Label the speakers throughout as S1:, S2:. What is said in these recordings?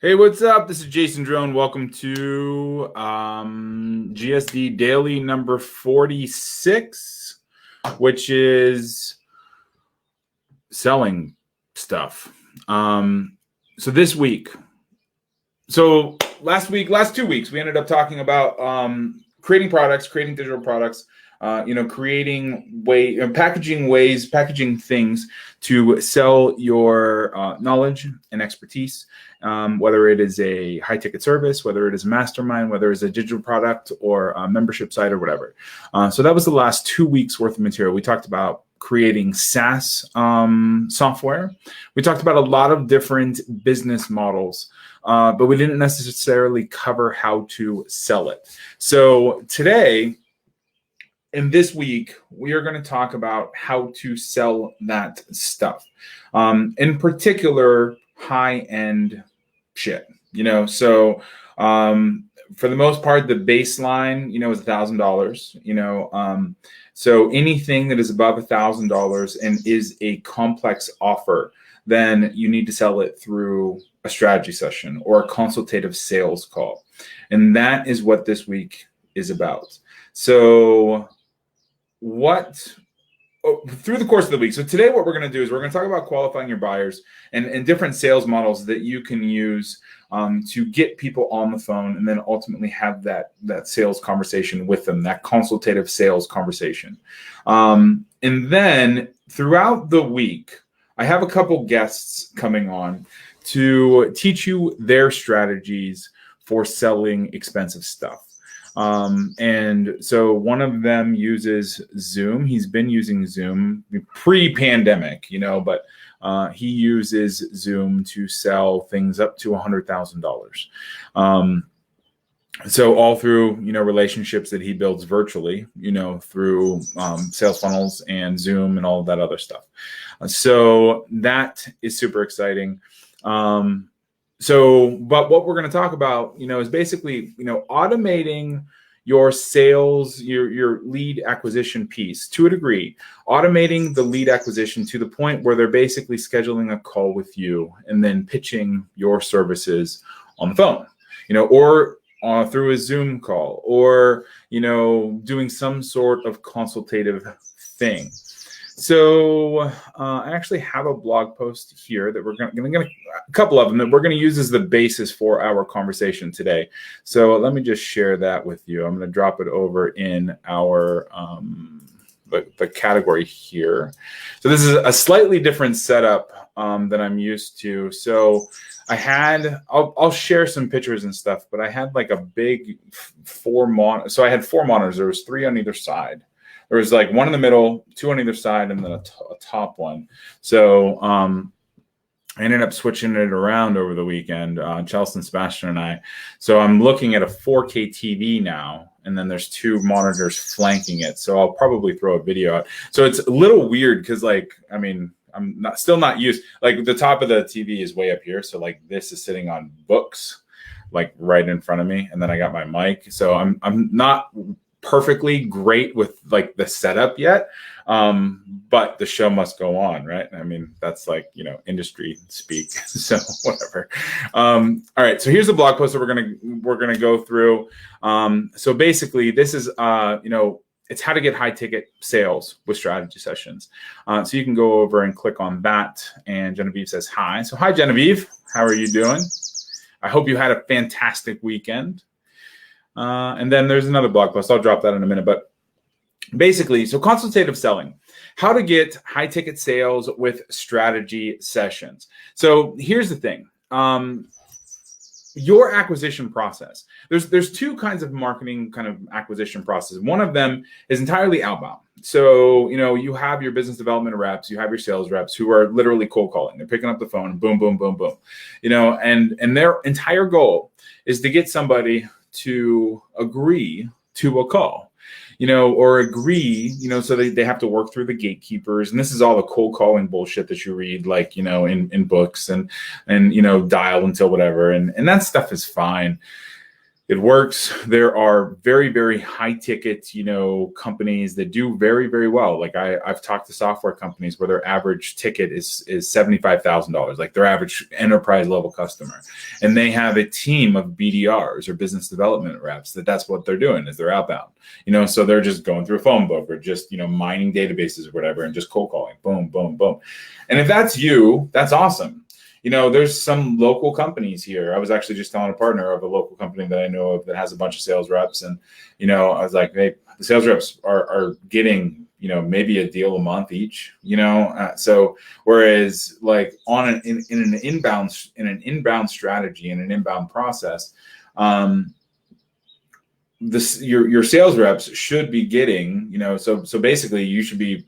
S1: Hey, what's up? This is Jason Drone. Welcome to GSD Daily number 46, which is selling stuff. So this week, last 2 weeks, we ended up talking about creating products, creating digital products, packaging things to sell your knowledge and expertise, whether it is a high ticket service, whether it is a mastermind, whether it's a digital product or a membership site or whatever. So that was the last 2 weeks worth of material. We talked about creating SaaS software. We talked about a lot of different business models, but we didn't necessarily cover how to sell it. So today, in this week, we are going to talk about how to sell that stuff. In particular, high-end shit. For the most part, the baseline, is $1,000. So anything that is above $1,000 and is a complex offer, then you need to sell it through a strategy session or a consultative sales call. And that is what this week is about. So through the course of the week. So today what we're going to do is we're going to talk about qualifying your buyers and different sales models that you can use to get people on the phone and then ultimately have that sales conversation with them, that consultative sales conversation. And then throughout the week, I have a couple guests coming on to teach you their strategies for selling expensive stuff. And so one of them uses Zoom. He's been using Zoom pre-pandemic, but he uses Zoom to sell things up to $100,000. So all through, relationships that he builds virtually, through sales funnels and Zoom and all of that other stuff. So that is super exciting. But what we're going to talk about, is basically, automating your sales, your lead acquisition piece to a degree, automating the lead acquisition to the point where they're basically scheduling a call with you and then pitching your services on the phone, or through a Zoom call or, doing some sort of consultative thing. So I actually have a blog post here that we're going to a couple of them that we're going to use as the basis for our conversation today. So let me just share that with you. I'm going to drop it over in our the category here. So this is a slightly different setup than I'm used to. So I'll share some pictures and stuff, but I had like a big so I had 4 monitors. There was 3 on either side. There was like 1 in the middle, 2 on either side, and then a top one. So I ended up switching it around over the weekend, Chelsea and Sebastian and I. So I'm looking at a 4K TV now, and then there's 2 monitors flanking it. So I'll probably throw a video out. So it's a little weird because, I'm still not used. Like the top of the TV is way up here, so like this is sitting on books, like right in front of me, and then I got my mic. So I'm not perfectly great with like the setup yet, but the show must go on, right? That's like industry speak. So whatever. All right, so here's the blog post that we're gonna go through. So basically this is it's how to get high ticket sales with strategy sessions. So you can go over and click on that. And Genevieve says hi. So hi Genevieve, how are you doing? I hope you had a fantastic weekend. And then there's another blog post. I'll drop that in a minute. But basically, so consultative selling, how to get high ticket sales with strategy sessions. So here's the thing. Your acquisition process. There's 2 kinds of marketing kind of acquisition process. One of them is entirely outbound. So, you have your business development reps, you have your sales reps who are literally cold calling. They're picking up the phone and boom, boom, boom, boom. And their entire goal is to get somebody to agree to a call, or agree, so they have to work through the gatekeepers. And this is all the cold calling bullshit that you read, like, in books and dial until whatever. And that stuff is fine. It works. There are very, very high ticket, companies that do very, very well. Like I've talked to software companies where their average ticket is $75,000, like their average enterprise level customer. And they have a team of BDRs or business development reps that's what they're doing is they're outbound, so they're just going through a phone book or just, mining databases or whatever and just cold calling, boom, boom, boom. And if that's you, that's awesome. There's some local companies here. I was actually just telling a partner of a local company that I know of that has a bunch of sales reps. And, I was like, hey, the sales reps are getting, maybe a deal a month each, so whereas like in an inbound strategy, in an inbound process, your sales reps should be getting, so basically you should be,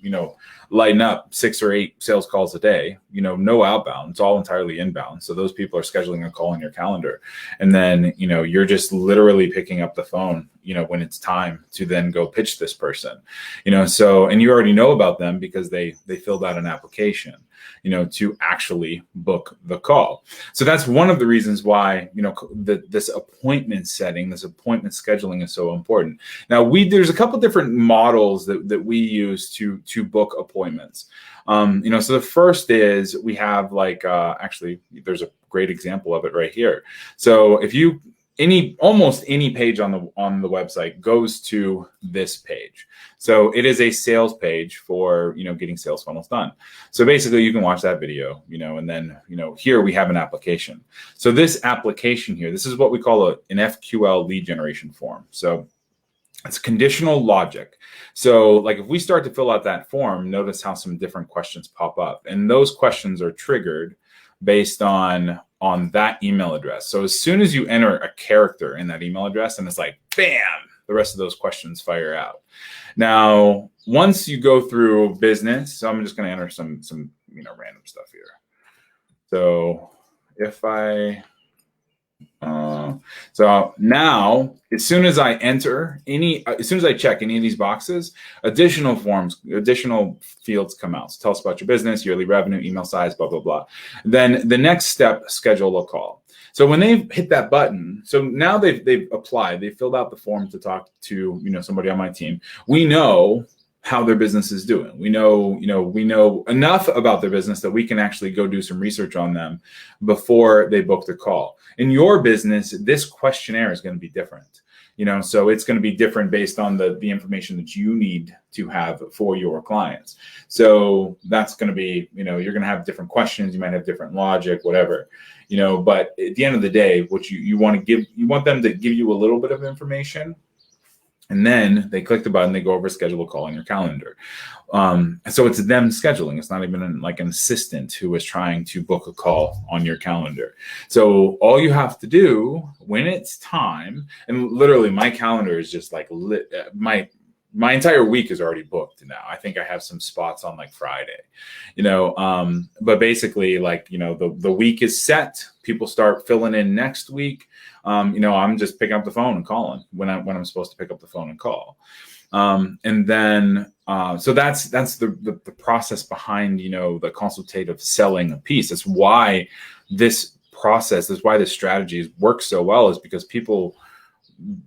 S1: lighting up 6 or 8 sales calls a day, no outbound. It's all entirely inbound. So those people are scheduling a call in your calendar. And then, you're just literally picking up the phone, when it's time to then go pitch this person, so, and you already know about them because they filled out an application, to actually book the call. So that's one of the reasons why, this appointment setting, this appointment scheduling is so important. Now there's a couple different models that we use to book appointments. So the first is we have actually there's a great example of it right here. So if you almost any page on the website goes to this page. So it is a sales page for, getting sales funnels done. So basically you can watch that video, and then, here we have an application. So this application here, this is what we call an FQL lead generation form. So it's conditional logic. So like if we start to fill out that form, notice how some different questions pop up, and those questions are triggered based on that email address. So as soon as you enter a character in that email address, and it's like, bam, the rest of those questions fire out. Now, once you go through business, so I'm just going to enter some random stuff here. So if so now, as soon as I check any of these boxes, additional fields come out. So tell us about your business, yearly revenue, email size, blah, blah, blah. Then the next step, schedule a call. So when they hit that button, so now they've applied, they filled out the form to talk to, somebody on my team. We know how their business is doing. We know enough about their business that we can actually go do some research on them before they book the call. In your business, this questionnaire is going to be different. So it's going to be different based on the information that you need to have for your clients. So that's going to be, you're going to have different questions. You might have different logic, whatever, but at the end of the day, what you want them to give you a little bit of information. And then they click the button, they go over schedule a call on your calendar. So it's them scheduling. It's not even like an assistant who is trying to book a call on your calendar. So all you have to do when it's time, and literally my calendar is just like my entire week is already booked now. I think I have some spots on like Friday, but basically the week is set. People start filling in next week. I'm just picking up the phone and calling when I'm supposed to pick up the phone and call. And then, so that's the process behind, the consultative selling piece. That's why this strategy works so well, is because people,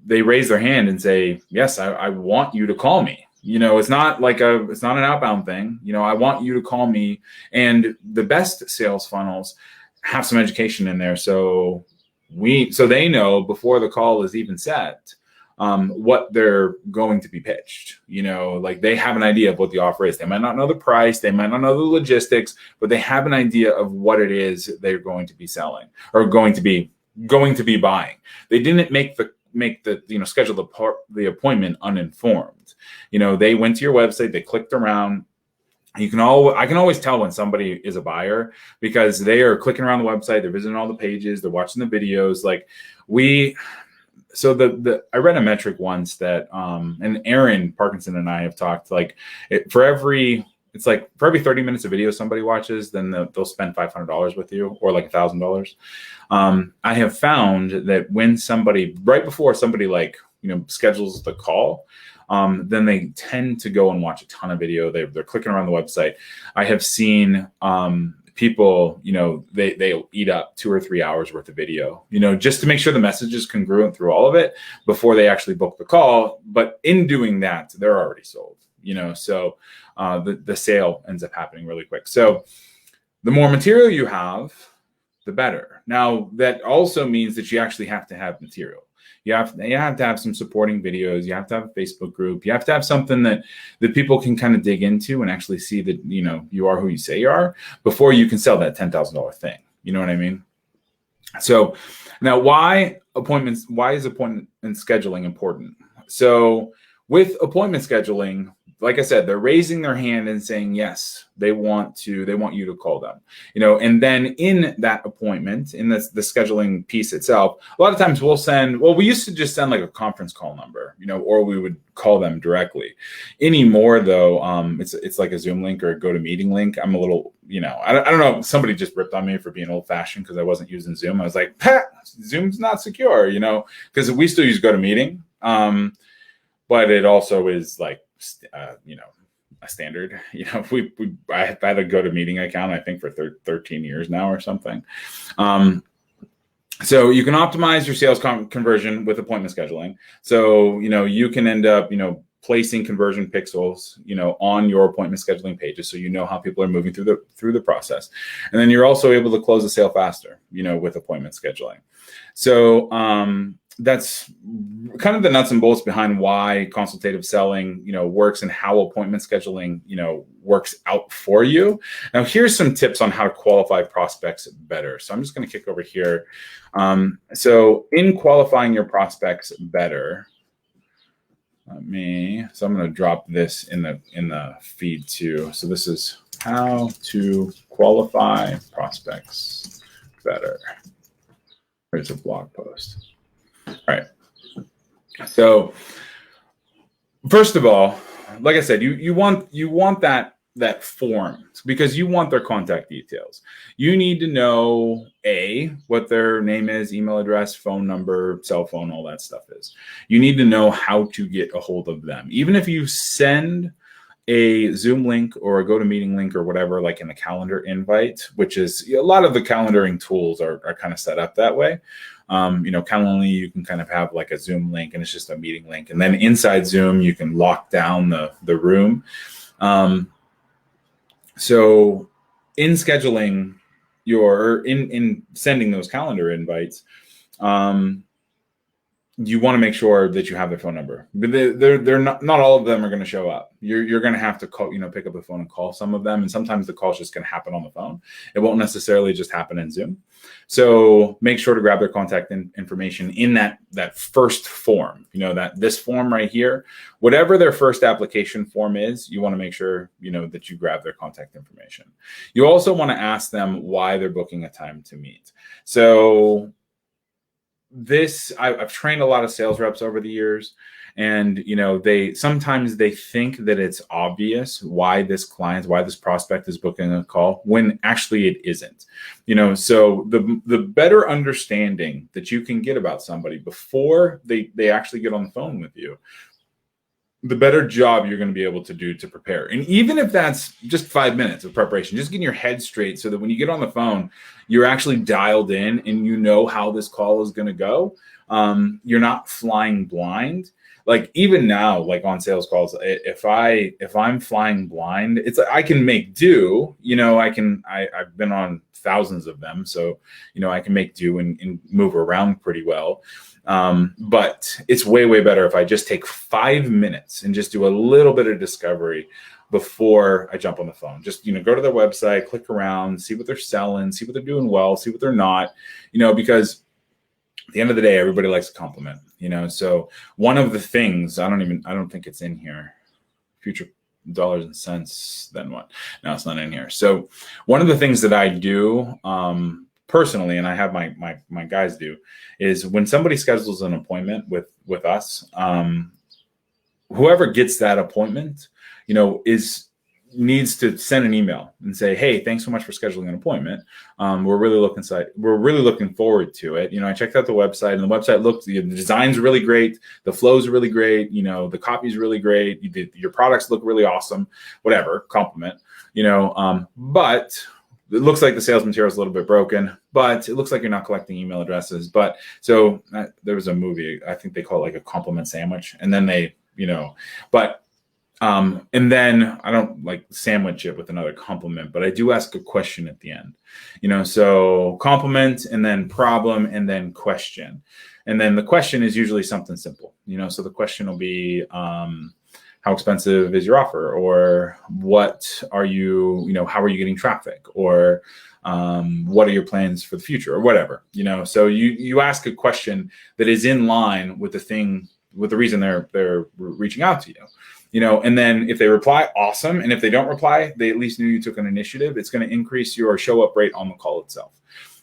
S1: they raise their hand and say, yes, I want you to call me. It's not it's not an outbound thing. I want you to call me. And the best sales funnels have some education in there. So they know before the call is even set, what they're going to be pitched. They have an idea of what the offer is. They might not know the price, they might not know the logistics, but they have an idea of what it is they're going to be selling or going to be buying. They didn't make the schedule the appointment uninformed. They went to your website, they clicked around. I can always tell when somebody is a buyer because they are clicking around the website, they're visiting all the pages, they're watching the videos. I read a metric once that, and Aaron Parkinson and I have talked, for every 30 minutes of video somebody watches, then they'll spend $500 with you, or like $1,000. I have found that when right before somebody schedules the call, then they tend to go and watch a ton of video. They're clicking around the website. I have seen people, they'll eat up 2 or 3 hours worth of video, just to make sure the message is congruent through all of it before they actually book the call. But in doing that, they're already sold, so the sale ends up happening really quick. So the more material you have, the better. Now, that also means that you actually have to have material. You have to have some supporting videos. You have to have a Facebook group. You have to have something that people can kind of dig into and actually see that, you are who you say you are before you can sell that $10,000 thing. You know what I mean? So now why is appointment scheduling important? So with appointment scheduling, like I said, they're raising their hand and saying, yes, they want you to call them, and then in that appointment, in the scheduling piece itself, a lot of times we used to just send like a conference call number, or we would call them directly. Anymore though, it's like a Zoom link or a GoToMeeting link. I'm a little, I don't know. Somebody just ripped on me for being old fashioned because I wasn't using Zoom. I was like, Zoom's not secure, because we still use GoToMeeting. But it also is like, a standard, I've had a GoToMeeting account, I think for 13 years now or something. So you can optimize your sales conversion with appointment scheduling. So, you can end up, placing conversion pixels, on your appointment scheduling pages. So, how people are moving through the process. And then you're also able to close the sale faster, with appointment scheduling. So, that's kind of the nuts and bolts behind why consultative selling, works and how appointment scheduling, works out for you. Now, here's some tips on how to qualify prospects better. So I'm just going to kick over here. So in qualifying your prospects better, so I'm going to drop this in the feed too. So this is how to qualify prospects better. Here's a blog post. All right. So first of all, like I said, you want that form because you want their contact details. You need to know what their name is, email address, phone number, cell phone, all that stuff is. You need to know how to get a hold of them. Even if you send a Zoom link or a GoToMeeting link or whatever, like in the calendar invite, which is a lot of the calendaring tools are kind of set up that way. Calendly, you can kind of have like a Zoom link and it's just a meeting link. And then inside Zoom, you can lock down the room. So in scheduling in sending those calendar invites, you want to make sure that you have their phone number. But they're not all of them are going to show up. You're going to have to call, pick up the phone and call some of them. And sometimes the call is just going to happen on the phone. It won't necessarily just happen in Zoom. So make sure to grab their contact information in that first form, this form right here, whatever their first application form is, you want to make sure, that you grab their contact information. You also want to ask them why they're booking a time to meet. So I've trained a lot of sales reps over the years, and they sometimes think that it's obvious why this prospect is booking a call when actually it isn't. So the better understanding that you can get about somebody before they actually get on the phone with you, the better job you're going to be able to do to prepare. And even if that's just 5 minutes of preparation, just getting your head straight so that when you get on the phone, you're actually dialed in and how this call is going to go. You're not flying blind. Like even now, like on sales calls, if I'm flying blind, I can make do, I've been on thousands of them. So, I can make do and move around pretty well. But it's way, way better if I just take 5 minutes and just do a little bit of discovery before I jump on the phone. Just, go to their website, click around, see what they're selling, see what they're doing well, see what they're not, because at the end of the day, everybody likes a compliment, So one of the things, I don't think it's in here, future dollars and cents, then what? No, it's not in here. So one of the things that I do, personally, and I have my guys do, is when somebody schedules an appointment with us, whoever gets that appointment, needs to send an email and say, hey, thanks so much for scheduling an appointment. We're really looking forward to it. I checked out the website, and the website the design's really great. The flow's really great. The copy's really great. Your products look really awesome, whatever, compliment, but it looks like the sales material is a little bit broken, but it looks like you're not collecting email addresses. But so there was a movie, I think they call it like a compliment sandwich. And then they, but and then I don't like sandwich it with another compliment, but I do ask a question at the end, so compliment and then problem and then question. And then the question is usually something simple, so the question will be, how expensive is your offer? Or what are you, how are you getting traffic? Or what are your plans for the future or whatever, so you ask a question that is in line with the reason they're reaching out to you, and then if they reply, awesome. And if they don't reply, they at least knew you took an initiative. It's going to increase your show up rate on the call itself.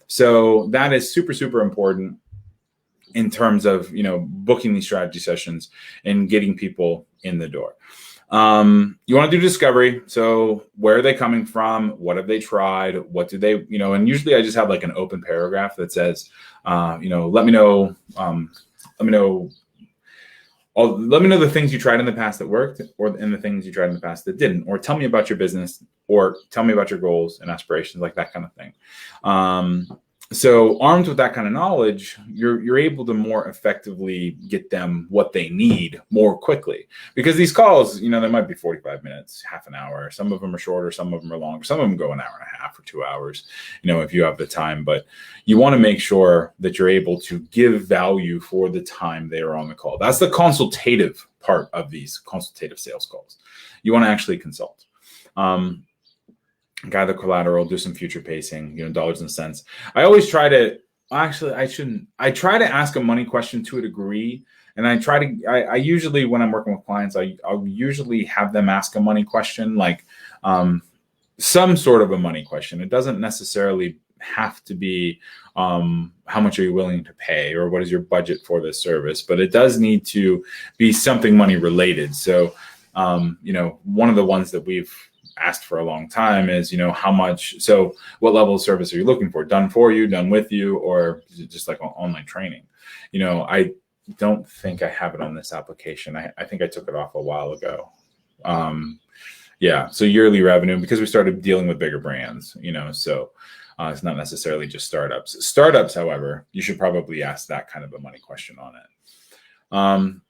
S1: So that is super, super important in terms of, booking these strategy sessions and getting people in the door. You want to do discovery. So where are they coming from? What have they tried? What do they, and usually I just have like an open paragraph that says, let me know the things you tried in the past that worked, and the things you tried in the past that didn't, or tell me about your business, or tell me about your goals and aspirations, like that kind of thing. So armed with that kind of knowledge, you're able to more effectively get them what they need more quickly, because these calls, they might be 45 minutes, half an hour. Some of them are shorter, some of them are longer, some of them go an hour and a half or 2 hours, if you have the time. But you want to make sure that you're able to give value for the time they are on the call. That's the consultative part of these consultative sales calls. You want to actually consult. Gather collateral, do some future pacing, dollars and cents. I always try to, I try to ask a money question to a degree. And I usually, when I'm working with clients, I'll usually have them ask a money question, like some sort of a money question. It doesn't necessarily have to be, how much are you willing to pay, or what is your budget for this service? But it does need to be something money related. So, one of the ones that we've asked for a long time is, how much, so what level of service are you looking for? Done for you, done with you, or is it just like online training? I don't think I have it on this application. I think I took it off a while ago. So yearly revenue, because we started dealing with bigger brands, so it's not necessarily just startups. Startups, however, you should probably ask that kind of a money question on it.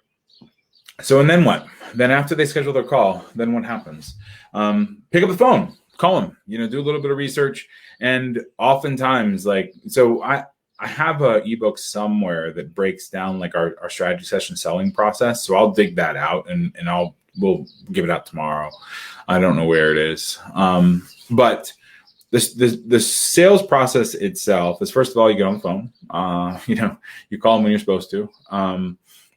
S1: So, and then what? Then after they schedule their call, then what happens? Pick up the phone, call them, do a little bit of research. And oftentimes, so I have a ebook somewhere that breaks down like our strategy session selling process. So I'll dig that out and we'll give it out tomorrow. I don't know where it is. But the sales process itself is, first of all, you get on the phone, you call them when you're supposed to.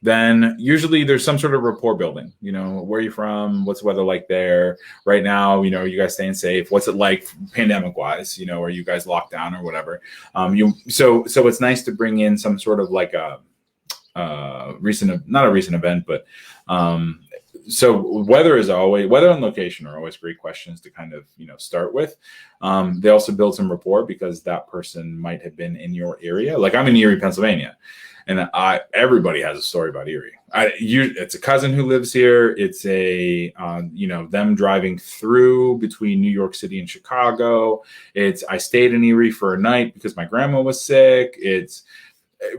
S1: Then usually there's some sort of rapport building, where are you from? What's the weather like there right now? Are you guys staying safe? What's it like pandemic wise? Are you guys locked down or whatever? So it's nice to bring in some sort of like not a recent event, but so weather and location are always great questions to kind of, start with. They also build some rapport because that person might have been in your area. Like I'm in Erie, Pennsylvania. And everybody has a story about Erie. It's a cousin who lives here. It's them driving through between New York City and Chicago. I stayed in Erie for a night because my grandma was sick. It's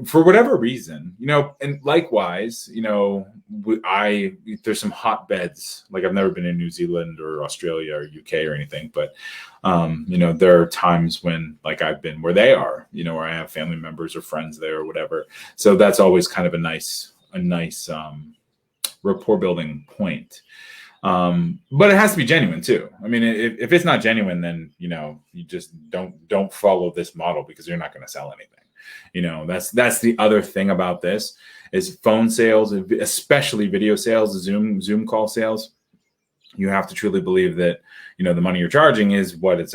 S1: for whatever reason, and likewise, there's some hotbeds. Like I've never been in New Zealand or Australia or UK or anything, but there are times when like I've been where they are, where I have family members or friends there or whatever. So that's always kind of a nice rapport building point. But it has to be genuine too. I mean, if it's not genuine, then you just don't follow this model because you're not going to sell anything. That's the other thing about this is phone sales, especially video sales, Zoom call sales. You have to truly believe that, the money you're charging is what it's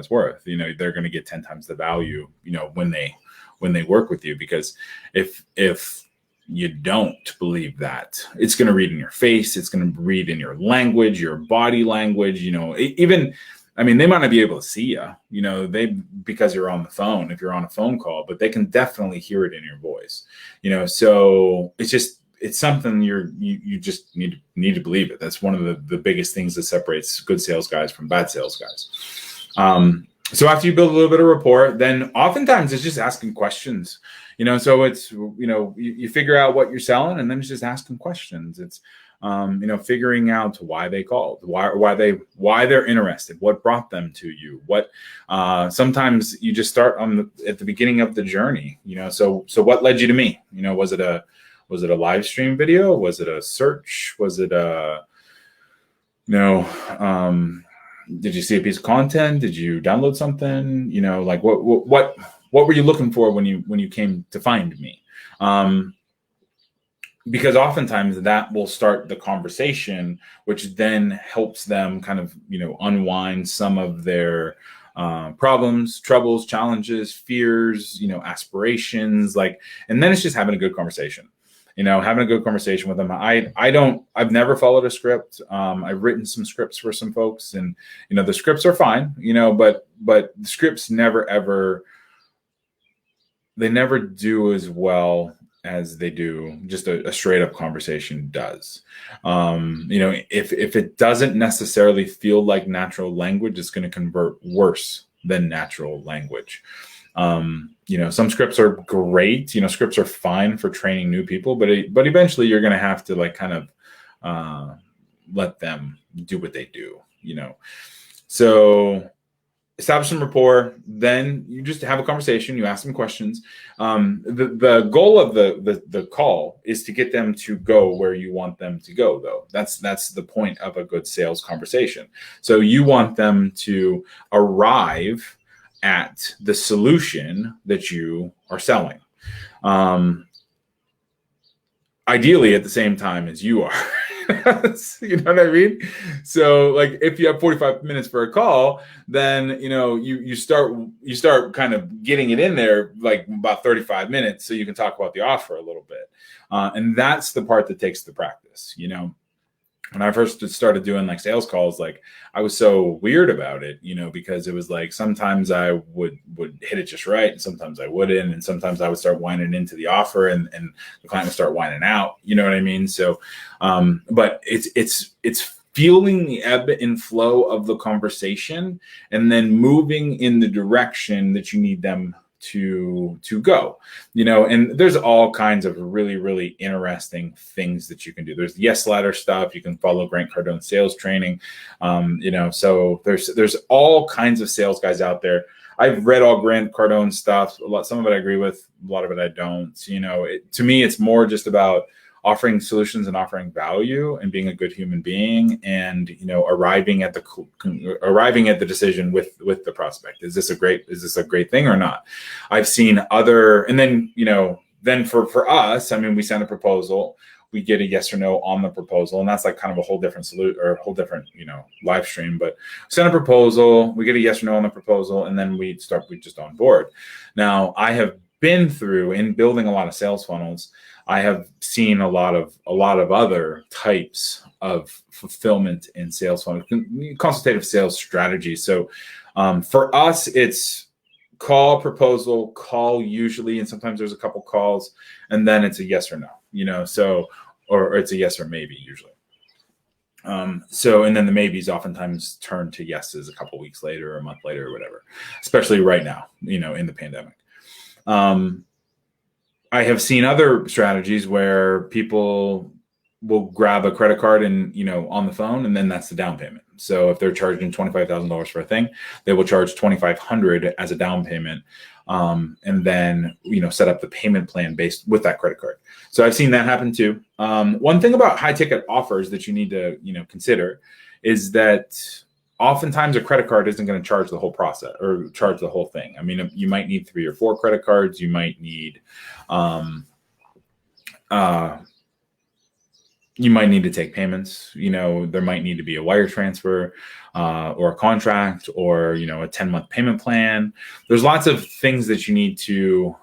S1: worth. They're going to get 10 times the value, when they work with you, because if you don't believe that, it's going to read in your face. It's going to read in your language, your body language, they might not be able to see you, because you're on the phone, if you're on a phone call, but they can definitely hear it in your voice, so it's something you just need to believe it. That's one of the biggest things that separates good sales guys from bad sales guys. So after you build a little bit of rapport, then oftentimes it's just asking questions, so it's, you figure out what you're selling, and then it's just asking questions. It's, figuring out why they called, why they're interested, what brought them to you, what, sometimes you just start at the beginning of the journey, so what led you to me? Was it a live stream video? Was it a search? Was it did you see a piece of content? Did you download something? Like what were you looking for when you came to find me? Because oftentimes that will start the conversation, which then helps them kind of, unwind some of their problems, troubles, challenges, fears, aspirations, and then it's just having a good conversation. Having a good conversation with them. I've never followed a script. I've written some scripts for some folks, and, the scripts are fine, but the scripts never do as well as they do just a straight up conversation does. If it doesn't necessarily feel like natural language, it's going to convert worse than natural language. Some scripts are great. Scripts are fine for training new people, but eventually you're going to have to kind of let them do what they do. So establish some rapport. Then you just have a conversation. You ask them questions. The goal of the call is to get them to go where you want them to go, though. That's the point of a good sales conversation. So you want them to arrive at the solution that you are selling. Ideally at the same time as you are. You know what I mean? So if you have 45 minutes for a call, then you start kind of getting it in there about 35 minutes so you can talk about the offer a little bit. And that's the part that takes the practice. When I first started doing sales calls, I was so weird about it, because it was sometimes I would hit it just right, and sometimes I wouldn't, and sometimes I would start whining into the offer, and the client would start whining out. You know what I mean? So, but it's feeling the ebb and flow of the conversation, and then moving in the direction that you need them to go, and there's all kinds of really, really interesting things that you can do. There's the yes ladder stuff. You can follow Grant Cardone's sales training. So there's all kinds of sales guys out there. I've read all Grant Cardone stuff. Some of it I agree with, a lot of it I don't. To me, it's more just about offering solutions and offering value and being a good human being, and arriving at the decision with the prospect. Is this a great thing or not? I've seen and then for us, we send a proposal, we get a yes or no on the proposal, and that's kind of a whole different solution or a whole different live stream. But send a proposal, we get a yes or no on the proposal, and then we just on board. Now, I have been through in building a lot of sales funnels. I have seen a lot of other types of fulfillment in sales funnels, consultative sales strategies. So for us, it's call, proposal, call usually, and sometimes there's a couple calls, and then it's a yes or no, so, or it's a yes or maybe usually. And then the maybes oftentimes turn to yeses a couple weeks later or a month later or whatever, especially right now, in the pandemic. I have seen other strategies where people will grab a credit card and, on the phone, and then that's the down payment. So if they're charging $25,000 for a thing, they will charge $2,500 as a down payment, and then, set up the payment plan based with that credit card. So I've seen that happen too. One thing about high ticket offers that you need to, consider is that oftentimes a credit card isn't going to charge the whole process or charge the whole thing. You might need 3 or 4 credit cards. You might need, to take payments. There might need to be a wire transfer, or a contract, or, a 10-month payment plan. There's lots of things that you need to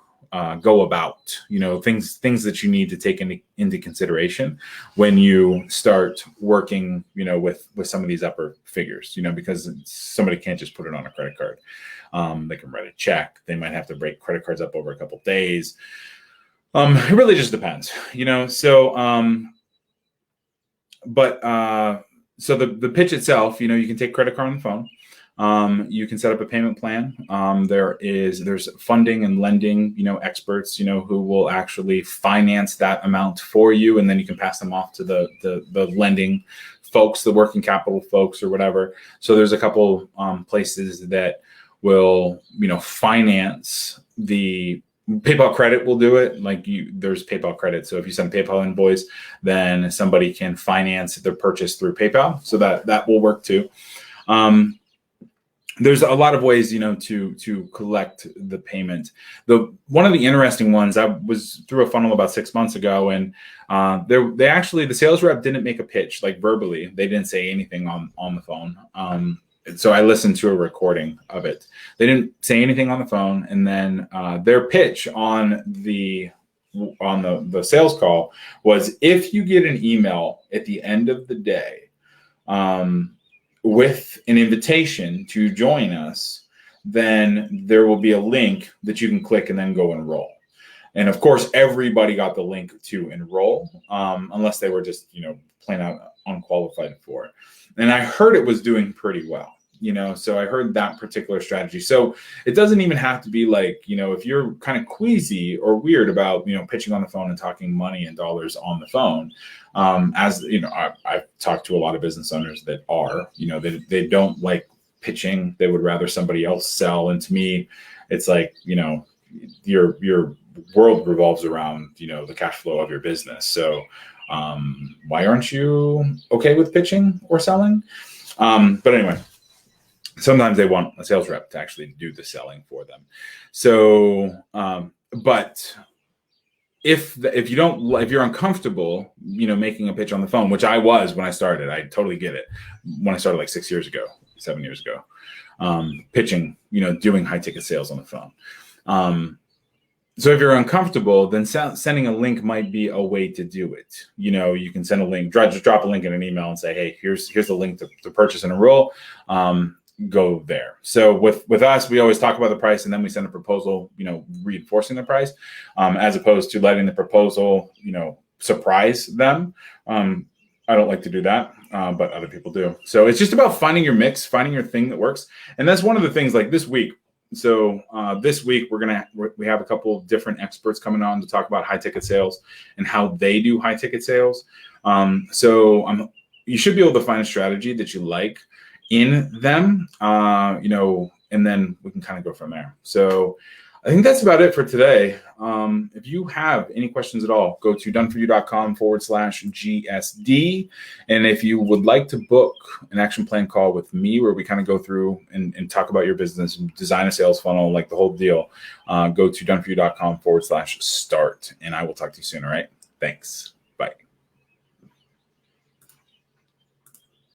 S1: go about, things that you need to take into consideration when you start working, with some of these upper figures, because somebody can't just put it on a credit card. They can write a check. They might have to break credit cards up over a couple of days. It really just depends, so, so the pitch itself, you can take credit card on the phone. You can set up a payment plan. There's funding and lending, experts, who will actually finance that amount for you, and then you can pass them off to the lending folks, the working capital folks, or whatever. So there's a couple places that will, finance the PayPal credit will do it. There's PayPal credit. So if you send a PayPal invoice, then somebody can finance their purchase through PayPal. So that will work too. There's a lot of ways, to collect the payment. One of the interesting ones, I was through a funnel about 6 months ago, and the sales rep didn't make a pitch, like verbally. They didn't say anything on the phone. So I listened to a recording of it. They didn't say anything on the phone, and then their pitch on the sales call was, if you get an email at the end of the day with an invitation to join us, then there will be a link that you can click and then go enroll. And of course, everybody got the link to enroll, unless they were just, plain out unqualified for it. And I heard it was doing pretty well, so I heard that particular strategy. So it doesn't even have to be like, if you're kind of queasy or weird about, pitching on the phone and talking money and dollars on the phone. I've talked to a lot of business owners that are, they don't like pitching. They would rather somebody else sell. And to me, it's like, your world revolves around, the cash flow of your business. So why aren't you okay with pitching or selling? But anyway, sometimes they want a sales rep to actually do the selling for them. So, but if you're uncomfortable, making a pitch on the phone, which I was when I started, I totally get it. When I started like 7 years ago, pitching, doing high ticket sales on the phone. So if you're uncomfortable, then sending a link might be a way to do it. You can send a link, just drop a link in an email and say, hey, here's the link to purchase and enroll. Go there. So with us, we always talk about the price, and then we send a proposal, reinforcing the price, as opposed to letting the proposal, surprise them. I don't like to do that, but other people do. So it's just about finding your mix, finding your thing that works. And that's one of the things, like this week. So this week we have a couple of different experts coming on to talk about high ticket sales and how they do high ticket sales. You should be able to find a strategy that you like in them, and then we can kind of go from there. So I think that's about it for today. If you have any questions at all, go to doneforyou.com/GSD. And if you would like to book an action plan call with me, where we kind of go through and talk about your business, design a sales funnel, like the whole deal, go to doneforyou.com/start. And I will talk to you soon. All right. Thanks.